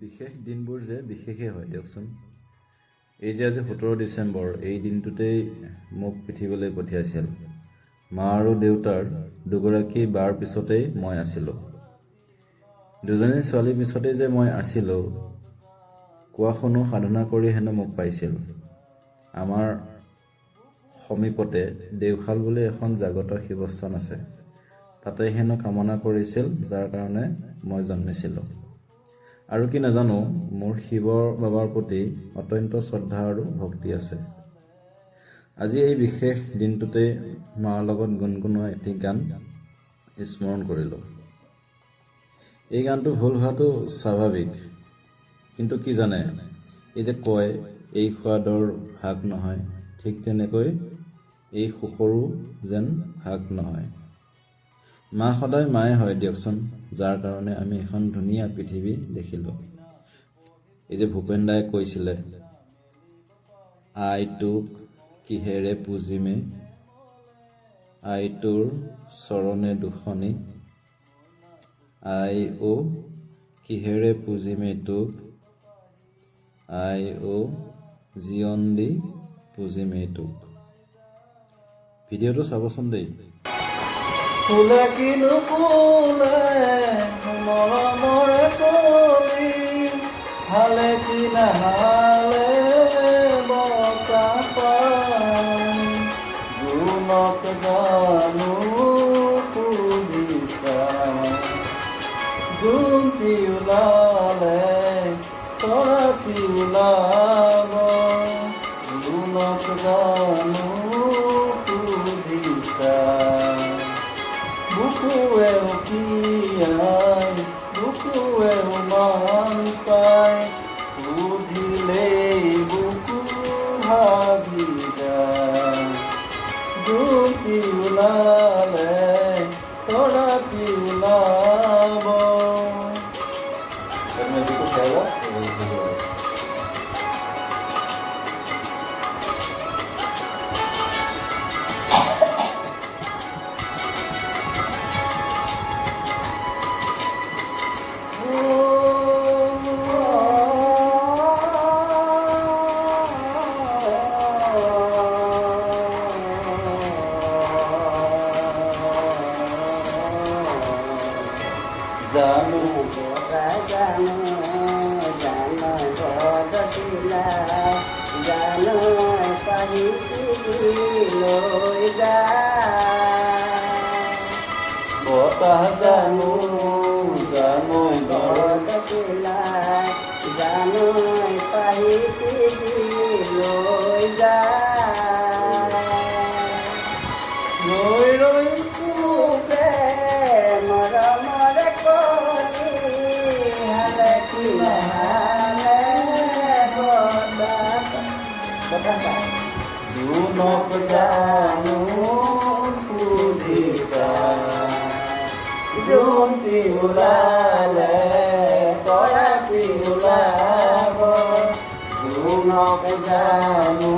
বিশেষ দিনবোৰ যে বিশেষে হয় দিয়কচোন। এই যে আজি 17 ডিচেম্বৰ এই দিনটোতেই মোক পৃথিৱীলৈ পঠিয়াইছিল মা আৰু দেউতাৰ দুগৰাকী বাৰ পিছতেই মই আছিলোঁ। দুজনী ছোৱালীৰ পিছতেই যে মই আছিলোঁ কোৱা শুনো সাধনা কৰি হেনো মোক পাইছিল। আমাৰ সমীপতে দেওশাল বুলি এখন জাগত শিৱস্থান আছে, তাতে হেনো কামনা কৰিছিল যাৰ কাৰণে মই জন্মিছিলোঁ। আৰু কি নাজানো, মোৰ শিৱ বাবাৰ প্ৰতি অত্যন্ত শ্ৰদ্ধা আৰু ভক্তি আছে। আজি এই বিশেষ দিনটোতে মাৰ লগত গুণগুণোৱা এটি গান স্মৰণ কৰিলোঁ। এই গানটো ভুল হোৱাটো স্বাভাৱিক, কিন্তু কি জানে, এই যে কয় এই সোৱাদৰ ভাগ নহয়, ঠিক তেনেকৈ এই সুখৰো যেন ভাগ নহয়। মা সদায় মায়ে হয় দিয়কচোন, যাৰ কাৰণে আমি এখন ধুনীয়া পৃথিৱী দেখিলোঁ। এই যে ভূপেন দাই কৈছিলে, আইটোক কিহেৰে পুজিমে, আইটোৰ চৰণে দুখনি, আই অ কিহেৰে পুজিমে তোক, আই অ জীৱন দি পুজিমে তোক। ভিডিঅ'টো চাবচোন দেই। ফুলে কি নুফুলে মৰমৰে কলি, হালে কি নাহালে বতাহ পাই, জোনক জানো সুধিছা, জোনটি ওলালে তৰাটি ওলাব, জোনক জানো সুধিছা। বুকুৱে উকিয়াই বুকুৱে মান পায়, সুধিলেই বুকু ভাগি যায়, জুতি ওলালে তৰাটি ওলাব। জানো জানো জানো বদলা, জানো পাহিছি লৈ যায়, বতাহ জানো জানো বদলা, জানো পাহিছি লৈ যায়, ৰৈ ৰৈছো মৰমৰে কলি, হালে কি নাহালে বতাহ জোনক জানো সুধিছা, জোনটি ওলালে তৰাটি ওলাব, জোনক জানো